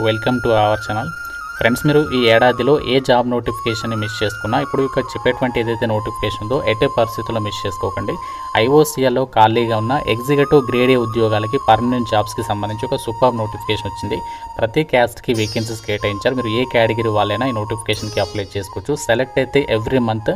Welcome to our channel. Friends, మీరు ఈ ఏడాదిలో ఏ జాబ్ నోటిఫికేషన్ని మిస్ చేసుకున్నా ఇప్పుడు ఇక్కడ చెప్పేటువంటి ఏదైతే నోటిఫికేషన్ ఉందో ఎట్టి పరిస్థితుల్లో మిస్ చేసుకోకండి. ఐఓసీఎల్లో ఖాళీగా ఉన్న ఎగ్జిక్యూటివ్ గ్రేడ్ ఏ ఉద్యోగాలకి పర్మనెంట్ జాబ్స్కి సంబంధించి ఒక సూపర్ నోటిఫికేషన్ వచ్చింది. ప్రతి క్యాస్ట్కి వేకెన్సీస్ కేటాయించారు. మీరు ఏ కేటగిరీ వాళ్ళైనా ఈ నోటిఫికేషన్కి అప్లై చేసుకోవచ్చు. సెలెక్ట్ అయితే ఎవ్రీ మంత్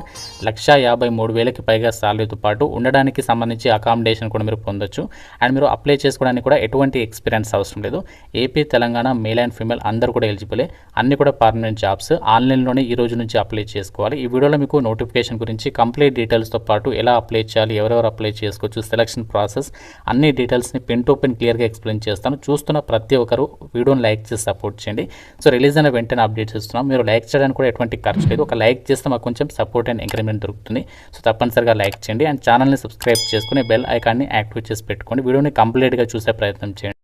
1,53,000కి పైగా శాలరీతో పాటు ఉండడానికి సంబంధించి అకామిడేషన్ కూడా మీరు పొందొచ్చు. అండ్ మీరు అప్లై చేసుకోవడానికి కూడా ఎటువంటి ఎక్స్పీరియన్స్ అవసరం లేదు. AP, Telangana male and female అందరూ కూడా ఎలిజిబులే. అన్ని కూడా పర్మనెంట్ జాబ్స్ ఆన్లైన్లోనే ఈ రోజు నుంచి అప్లై చేసుకోవాలి. ఈ వీడియోలో మీకు నోటిఫికేషన్ గురించి కంప్లీట్ డీటెయిల్స్తో పాటు ఎలా అప్లై చేయాలి, ఎవరెవరు అప్లై చేసుకోవచ్చు, సెలక్షన్ ప్రాసెస్ అన్ని డీటెయిల్స్ని పెన్ టు పెన్ క్లియర్గా ఎక్స్ప్లెయిన్ చేస్తాను. చూస్తున్న ప్రతి ఒక్కరు వీడియోని లైక్ చేసి సపోర్ట్ చేయండి. సో రిలీజ్ అయిన వెంటనే అప్డేట్స్ ఇస్తున్నాం. మీరు లైక్ చేయడానికి కూడా ఎటువంటి ఖర్చు లేదు. ఒక లైక్ చేస్తే మాకు కొంచెం సపోర్ట్ అండ్ ఎంకరేజ్మెంట్ దొరుకుతుంది. సో తప్పనిసరిగా లైక్ చేయండి అండ్ ఛానల్ని సబ్స్క్రైబ్ చేసుకుని బెల్ ఐకాన్ని యాక్టివేట్ చేసి పెట్టుకోండి. వీడియోని కంప్లీట్గా చూసే ప్రయత్నం చేయండి.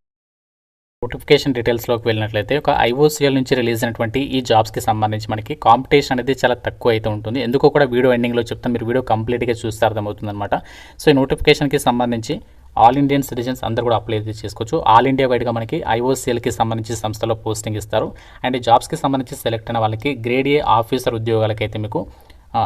నోటిఫికేషన్ డీటెయిల్స్లోకి వెళ్ళినట్లయితే ఒక ఐఓసీఎల్ నుంచి రిలీజ్ అయినటువంటి ఈ జాబ్స్కి సంబంధించి మనకి కాంపిటీషన్ అనేది చాలా తక్కువ అయితే ఉంటుంది. ఎందుకో కూడా వీడియో ఎండింగ్లో చెప్తాను, మీరు వీడియో కంప్లీట్గా చూస్తే అర్థమవుతుంది అనమాట. సో ఈ నోటిఫికేషన్కి సంబంధించి ఆల్ ఇండియన్ సిటిజన్స్ అందరూ కూడా అప్లై చేసుకోవచ్చు. ఆల్ ఇండియా వైడ్గా మనకి ఐఓసీఎల్కి సంబంధించి సంస్థలో పోస్టింగ్ ఇస్తారు. అండ్ ఈ జాబ్స్కి సంబంధించి సెలెక్ట్ అయిన వాళ్ళకి గ్రేడ్ ఏ ఆఫీసర్ ఉద్యోగాలకైతే మీకు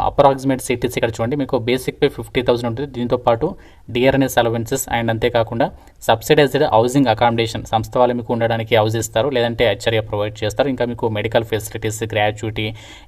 అప్రాక్సిమేట్ సిటీస్ ఇక్కడ చూడండి, మీకు బేసిక్ పే 50,000 ఉంటుంది. దీంతోపాటు డిఆర్ఎన్ఎస్ అలవెన్సెస్ అండ్ అంతేకాకుండా సబ్సిడైజ్డ్ హౌసింగ్ అకామిడేషన్ సంస్థ వాళ్ళు మీకు ఉండడానికి హౌస్ ఇస్తారు, లేదంటే హెచ్ఆర్ఏ ప్రొవైడ్ చేస్తారు. ఇంకా మీకు medical facilities, gratuity,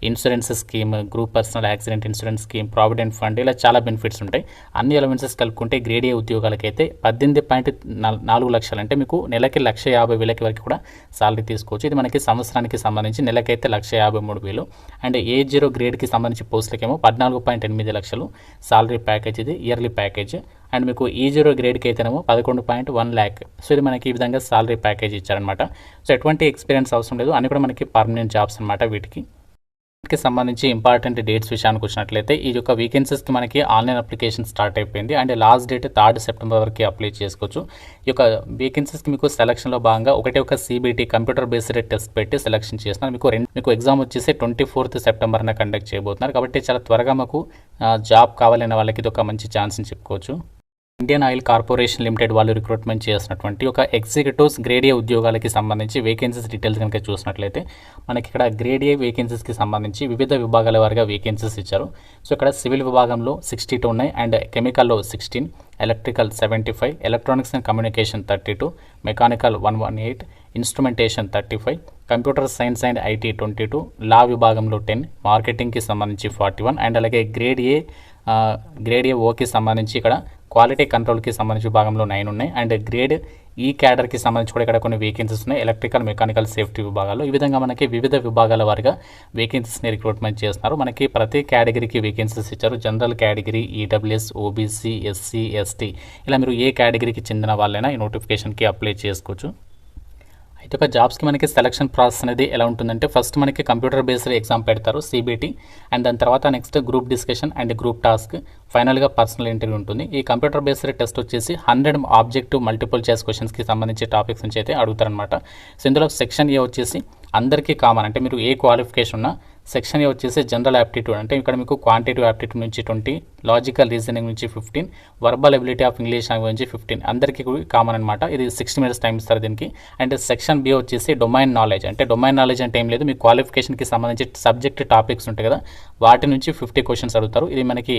insurance scheme, group personal accident insurance scheme, provident fund, ఇలా చాలా బెనిఫిట్స్ ఉంటాయి. అన్ని అలవెన్సెస్ కలుపుకుంటే గ్రేడ్ ఏ ఉద్యోగాలకైతే 18.4 లక్షలు, అంటే మీకు నెలకి 1,50,000 వరకు కూడా సాలరీ తీసుకోవచ్చు. ఇది మనకి సంవత్సరానికి సంబంధించి నెలకైతే 1,53,000. అండ్ A0 గ్రేడ్కి సంబంధించి పోస్టులకేమో 14.8 లక్షలు సాలరీ ప్యాకేజ్, ఇది ఇయర్లీ ప్యాకేజ్. అండ్ మీకు E0 గ్రేడ్కి అయితేనేమో 11.1 lakh. సో ఇది మనకి ఈ విధంగా సాలరీ ప్యాకేజ్ ఇచ్చారనమాట. సో ఎటువంటి ఎక్స్పీరియన్స్ అవసరం లేదు, అన్ని కూడా మనకి పర్మనెంట్ జాబ్స్ అనమాట. వీటికి సంబంధించి ఇంపార్టెంట్ డేట్స్ విషయానికి వచ్చినట్లయితే ఈ యొక్క వేకెన్సీస్కి మనకి ఆన్లైన్ అప్లికేషన్ స్టార్ట్ అయిపోయింది. And last date 3rd September వరకు అప్లై చేసుకోవచ్చు. ఈ యొక్క వేకెన్సీస్కి మీకు సెలక్షన్లో భాగంగా ఒక CBT కంప్యూటర్ బేస్డ్ టెస్ట్ పెట్టి సెలక్షన్ చేస్తున్నారు. మీకు ఎగ్జామ్ వచ్చేసి 24th September కండక్ట్ చేయబోతున్నారు. కాబట్టి చాలా త్వరగా మాకు జాబ్ కావాలనే వాళ్ళకి ఇది ఒక మంచి ఛాన్స్ అని చెప్పుకోవచ్చు. ఇండియన్ ఆయిల్ కార్పొరేషన్ లిమిటెడ్ వాళ్ళు రిక్రూట్మెంట్ చేసినటువంటి ఒక ఎగ్జిక్యూటివ్స్ గ్రేడ్ ఏ ఉద్యోగాలకి సంబంధించి వేకెన్సీస్ డీటెయిల్స్ కనుక చూసినట్లయితే మనకి ఇక్కడ గ్రేడ్ ఏ వేకెన్సీస్కి సంబంధించి వివిధ విభాగాల వారిగా వేకెన్సీస్ ఇచ్చారు. సో ఇక్కడ సివిల్ విభాగంలో 62 ఉన్నాయి, అండ్ కెమికల్లో 16, electrical 75, electronics and communication 32, mechanical 118, instrumentation 35, computer science and IT 22, law విభాగంలో 10, మార్కెటింగ్కి సంబంధించి 41, అండ్ అలాగే గ్రేడ్ ఏ ఓకి సంబంధించి ఇక్కడ క్వాలిటీ కంట్రోల్కి సంబంధించి విభాగంలో 9 ఉన్నాయి. అండ్ గ్రేడ్ ఈ క్యాడర్కి సంబంధించి కూడా ఇక్కడ కొన్ని వేకెన్సీస్ ఉన్నాయి, ఎలక్ట్రికల్, మెకానికల్, సేఫ్టీ విభాగాల్లో. ఈ విధంగా మనకి వివిధ విభాగాల వారిగా వేకెన్సీస్ని రిక్రూట్మెంట్ చేస్తున్నారు. మనకి ప్రతి కేటగిరీకి వేకెన్సీస్ ఇచ్చారు. General category, EWS, OBC, SC, ST, ఇలా మీరు ఏ కేటగిరీకి చెందిన వాళ్ళైనా ఈ నోటిఫికేషన్కి అప్లై చేసుకోవచ్చు. అయితే ఒక జాబ్స్కి మనకి సెలక్షన్ ప్రాసెస్ అనేది ఎలా ఉంటుందంటే ఫస్ట్ మనకి కంప్యూటర్ బేస్డ్ ఎగ్జామ్ పెడతారు, CBT, అండ్ దాని తర్వాత next group discussion and group task, ఫైనల్గా పర్సనల్ ఇంటర్వ్యూ ఉంటుంది. ఈ కంప్యూటర్ బేస్డ్ టెస్ట్ వచ్చేసి 100 ఆబ్జెక్టివ్ మల్టిపుల్ చాయిస్ క్వశ్చన్స్కి సంబంధించి టాపిక్స్ నుంచి అయితే అడుగుతారనమాట. సో ఇందులో సెక్షన్ ఏ వచ్చేసి అందరికీ కామన్, అంటే మీరు ఏ క్వాలిఫికేషన్ ఉన్నా. సెక్షన్ ఏ వచ్చేసి జనరల్ యాప్టిట్యూడ్, అంటే ఇక్కడ మీకు క్వాంటిటివ్ యాప్టిట్యూడ్ నుంచి 20, లాజికల్ రీజనింగ్ నుంచి 15, verbal ability of English language నుంచి 15, అందరికీ కామన్ అనమాట. ఇది 60 minutes టైం ఇస్తారు దీనికి. అండ్ సెక్షన్ బి వచ్చేసి డొమైన్ నాలెడ్జ్, అంటే డొమైన్ నాలెడ్జ్ అంటే ఏం లేదు, మీ క్వాలిఫికేషన్కి సంబంధించి సబ్జెక్ట్ టాపిక్స్ ఉంటాయి కదా, వాటి నుంచి 50 క్వశ్చన్స్ అడుగుతారు. ఇది మనకి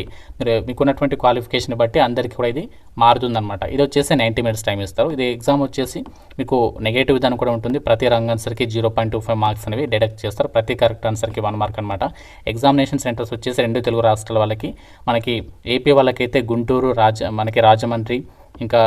మీకున్నటువంటి క్వాలిఫికేషన్ బట్టి అందరికీ కూడా ఇది మారుతుందన్నమాట. ఇది వచ్చేసి 90 minutes టైం ఇస్తారు. ఇది ఎగ్జామ్ వచ్చేసి మీకు నెగటివ్ విధానం కూడా ఉంటుంది. ప్రతి రంగ ఆన్సర్కి 0.25 మార్క్స్ అనేవి డిడక్ట్ చేస్తారు. ప్రతి కరెక్ట్ ఆన్సర్కి 1 మార్క్ అనమాట. ఎగ్జామినేషన్ సెంటర్స్ వచ్చేసి 2 తెలుగు రాష్ట్రాల వాళ్ళకి, మనకి ఏపీ వాళ్ళకైతే గుంటూరు, రాజమండ్రి, ఇంకా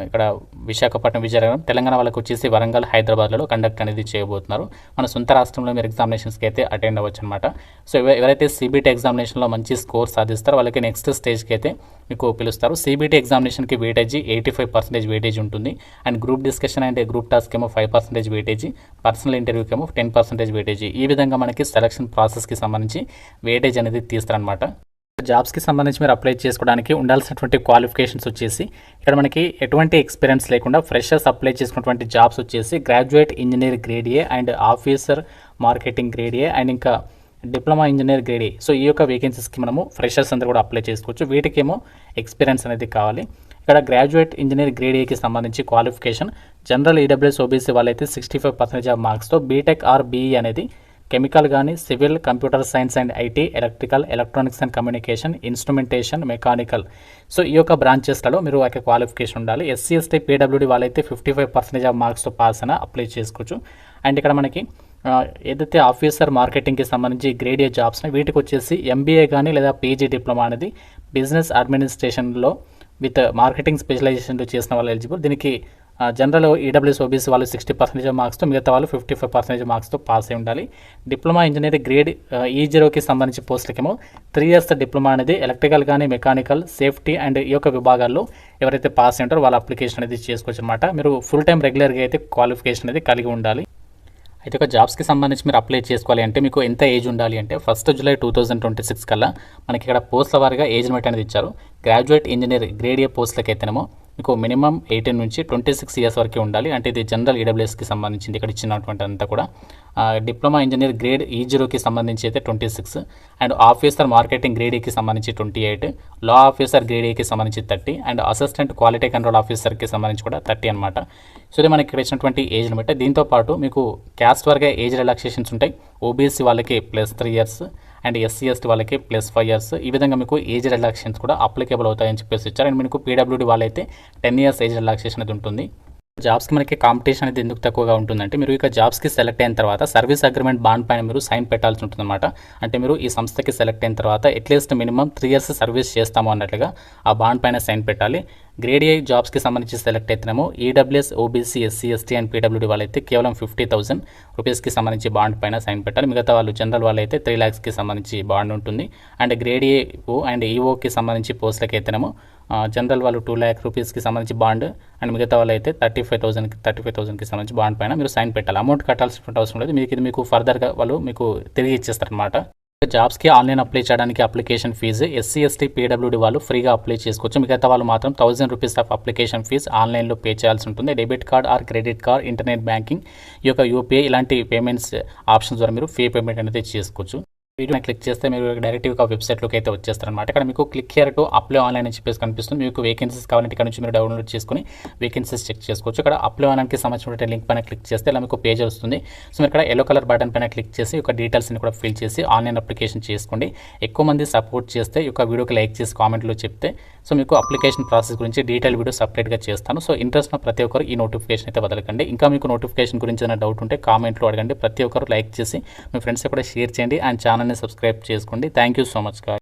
ఇక్కడ విశాఖపట్నం, విజయనగరం, తెలంగాణ వాళ్ళకి వచ్చేసి వరంగల్, హైదరాబాద్లో కండక్ట్ అనేది చేయబోతున్నారు. మన సొంత రాష్ట్రంలో మీరు ఎగ్జామినేషన్స్కి అయితే అటెండ్ అవ్వచ్చు అనమాట. సో ఎవరైతే CBT ఎగ్జామినేషన్లో మంచి స్కోర్ సాధిస్తారో వాళ్ళకి నెక్స్ట్ స్టేజ్కి అయితే మీకు పిలుస్తారు. CBT ఎగ్జామినేషన్కి వెయిటేజ్ 85% వెయిటేజ్ ఉంటుంది. And group discussion and group task ఏమో 5% వెయిటేజ్, పర్సనల్ ఇంటర్వ్యూకి ఏమో 10% వెయిటేజ్. ఈ విధంగా మనకి సెలక్షన్ ప్రాసెస్కి సంబంధించి వెయిటేజ్ అనేది తీస్తారనమాట. జాబ్స్కి సంబంధించి మీరు అప్లై చేసుకోవడానికి ఉండాల్సినటువంటి క్వాలిఫికేషన్స్ వచ్చేసి ఇక్కడ మనకి ఎటువంటి ఎక్స్పీరియన్స్ లేకుండా ఫ్రెషర్స్ అప్లై చేసుకున్నటువంటి జాబ్స్ వచ్చేసి graduate engineer grade A and officer marketing grade A and ఇంకా diploma engineer grade A. So ఈ యొక్క వేకెన్సీస్కి మనము ఫ్రెషర్స్ అందరూ కూడా అప్లై చేసుకోవచ్చు. వీటికేమో ఎక్స్పీరియన్స్ అనేది కావాలి. ఇక్కడ గ్రాడ్యుయేట్ ఇంజనీర్ గ్రేడ్ ఏకి సంబంధించి క్వాలిఫికేషన్ జనరల్ ఈడబ్ల్యూఎస్ ఓబీసీ వాళ్ళైతే 65% ఆఫ్ మార్క్స్తో బీటెక్ ఆర్ బీఈ అనేది కెమికల్ కానీ civil, computer science and IT, electrical, electronics and communication, instrumentation, mechanical, so ఈ యొక్క బ్రాంచెస్లలో మీరు ఒక క్వాలిఫికేషన్ ఉండాలి. ఎస్సీ ఎస్టీ పీడబ్ల్యూడీ వాళ్ళైతే 55% ఆఫ్ మార్క్స్తో పాస్ అయినా అప్లై చేసుకోవచ్చు. అండ్ ఇక్కడ మనకి ఏదైతే ఆఫీసర్ మార్కెటింగ్కి సంబంధించి గ్రేడ్ ఏ జాబ్స్ని వీటికి వచ్చేసి ఎంబీఏ కానీ లేదా పీజీ డిప్లొమా అనేది బిజినెస్ అడ్మినిస్ట్రేషన్లో విత్ మార్కెటింగ్ స్పెషలైజేషన్లో చేసిన వాళ్ళు ఎలిజిబుల్. దీనికి జనరల్ ఈడబ్ల్యూఎస్ ఓబీసీ వాళ్ళు 60% మార్క్స్తో, మిగతా వాళ్ళు 55% మార్క్స్తో పాస్ అయి ఉండాలి. డిప్లొమా ఇంజనీరింగ్ గ్రేడ్ E0కి సంబంధించి పోస్టులకేమో 3 years డిప్లొమా అనేది ఎలక్ట్రికల్ కానీ మెకానికల్, సేఫ్టీ అండ్ ఈ యొక్క విభాగాల్లో ఎవరైతే పాస్ అయి ఉంటారో వాళ్ళ అప్లికేషన్ అనేది చేసుకోవచ్చు అనమాట. మీరు ఫుల్ టైం రెగ్యులర్గా అయితే క్వాలిఫికేషన్ అనేది కలిగి ఉండాలి. అయితే ఒక జాబ్స్కి సంబంధించి మీరు అప్లై చేసుకోవాలి అంటే మీకు ఎంత ఏజ్ ఉండాలి అంటే 1 July 2026 కల్లా మనకి ఇక్కడ పోస్టుల వారిగా ఏజ్ లిమిట్ అనేది ఇచ్చారు. గ్రాడ్యుయేట్ ఇంజనీర్ గ్రేడ్ ఏ పోస్టులకైతేనేమో మీకు మినిమం 18 నుంచి 26 years వరకు ఉండాలి. అంటే ఇది జనరల్ ఈడబ్ల్యూఎస్కి సంబంధించింది ఇక్కడ ఇచ్చినటువంటి అంతా కూడా. డిప్లొమా ఇంజనీర్ గ్రేడ్ E0కి సంబంధించి అయితే 26, అండ్ ఆఫీసర్ మార్కెటింగ్ గ్రేడ్ ఏకి సంబంధించి 28, లా ఆఫీసర్ గ్రేడ్ ఏకి సంబంధించి 30, అండ్ అసిస్టెంట్ క్వాలిటీ కంట్రోల్ ఆఫీసర్కి సంబంధించి కూడా 30 అనమాట. సో ఇది మనకి ఇక్కడ ఇచ్చినటువంటి ఏజ్ లిమిట్. దీంతో పాటు మీకు క్యాస్ట్ వరకు ఏజ్ రిలాక్సేషన్స్ ఉంటాయి. ఓబీసీ వాళ్ళకి +3 years అండ్ ఎస్సీ ఎస్టీ వాళ్ళకి +5 years. ఈ విధంగా మీకు ఏజ్ రిలాక్సేషన్స్ కూడా అప్లికేబుల్ అవుతాయని చెప్పేసి ఇచ్చారు. అండ్ మీకు పీడబ్ల్యూడీ వాళ్ళైతే 10 years ఏజ్ రిలాక్సేషన్ అనేది ఉంటుంది. జాబ్స్కి మనకి కాంపిటీషన్ అనేది ఎందుకు తక్కువగా ఉంటుందంటే మీరు ఇక జాబ్స్కి సెలెక్ట్ అయిన తర్వాత సర్వీస్ అగ్రిమెంట్ బాండ్ పైన మీరు సైన్ పెట్టాల్సి ఉంటుందన్నమాట. అంటే మీరు ఈ సంస్థకి సెలెక్ట్ అయిన తర్వాత అట్లీస్ట్ మినిమం 3 years సర్వీస్ చేస్తాము అన్నట్లుగా ఆ బాండ్ పైన సైన్ పెట్టాలి. గ్రేడ్ ఏ జాబ్స్కి సంబంధించి సెలెక్ట్ అయితేనేమో EWS OBC SC ST and PWD వాళ్ళైతే కేవలం 50,000 రూపీస్కి సంబంధించి బాండ్ పైన సైన్ పెట్టాలి. మిగతా వాళ్ళు జనరల్ వాళ్ళైతే 3 lakhsకి సంబంధించి బాండ్ ఉంటుంది. అండ్ గ్రేడ్ ఏ అండ్ ఈఓకి సంబంధించి పోస్టులకి అయితేనేమో జనరల్ వాళ్ళు 2 lakh రూపీస్కి సంబంధించి బాండ్, అండ్ మిగతా వాళ్ళు అయితే 35,000కి సంబంధించి బాండ్ పైన మీరు సైన్ పెట్టాలి. అమౌంట్ కట్టాల్సిన అవసరం లేదు. మీకు ఇది మీకు ఫర్దర్గా వాళ్ళు మీకు తిరిగి ఇచ్చేస్తారనమాట. జాబ్స్కి ఆన్లైన్ అప్లై చేయడానికి అప్లికేషన్ ఫీజు ఎస్సీ ఎస్టీ పీడబ్ల్యూడీ వాళ్ళు ఫ్రీగా అప్లై చేసుకోవచ్చు. మిగతా వాళ్ళు మాత్రం 1000 రూపీస్ ఆఫ్ అప్లికేషన్ ఫీజు ఆన్లైన్లో పే చేయాల్సి ఉంటుంది. Debit card or credit card, internet banking, ఈ యొక్క యూపీఐ ఇలాంటి పేమెంట్స్ ఆప్షన్స్ ద్వారా మీరు ఫీ పేమెంట్ అనేది చేసుకోవచ్చు. వీడియోని క్లిక్ చేస్తే మీరు డైరెక్ట్గా వెబ్సైట్లోకి అయితే వచ్చేస్తారనమాట. ఇక్కడ మీకు click here to apply online అని చెప్పేసి కనిపిస్తుంది. మీకు వేకెన్సీస్ కావాలంటే ఇక్కడ నుంచి మీరు డౌన్లోడ్ చేసుకుని వేకెన్సీస్ చెక్ చేసుకోవచ్చు. ఇక్కడ అప్లై ఆన్లైన్కి సంబంధించిన లింక్ పైన క్లిక్ చేస్తే ఇలా మీకు పేజ్ వస్తుంది. సో మీరు ఇక్కడ ఎల్లో కలర్ బటన్ పైన క్లిక్ చేసి ఒక డీటెయిల్స్ని కూడా ఫిల్ చేసి ఆన్లైన్ అప్లికేషన్ చేసుకోండి. ఎక్కువ మంది సపోర్ట్ చేస్తే ఈ యొక్క వీడియోకి లైక్ చేసి కామెంట్లో చెప్తే సో మీకు అప్లికేషన్ ప్రాసెస్ గురించి డీటెయిల్ వీడియో సపరేట్గా చేస్తాను. సో ఇంట్రెస్ట్ ఉన్న ప్రతి ఒక్కరు ఈ నోటిఫికేషన్ అయితే వదలకండి. ఇంకా మీకు నోటిఫికేషన్ గురించి ఏదైనా డౌట్ ఉంటే కామెంట్లో అడగండి. ప్రతి ఒక్కరు లైక్ చేసి మీ ఫ్రెండ్స్ కూడా షేర్ చేయండి అండ్ ఛానల్ని సబ్స్క్రైబ్ చేసుకోండి. Thank you so much.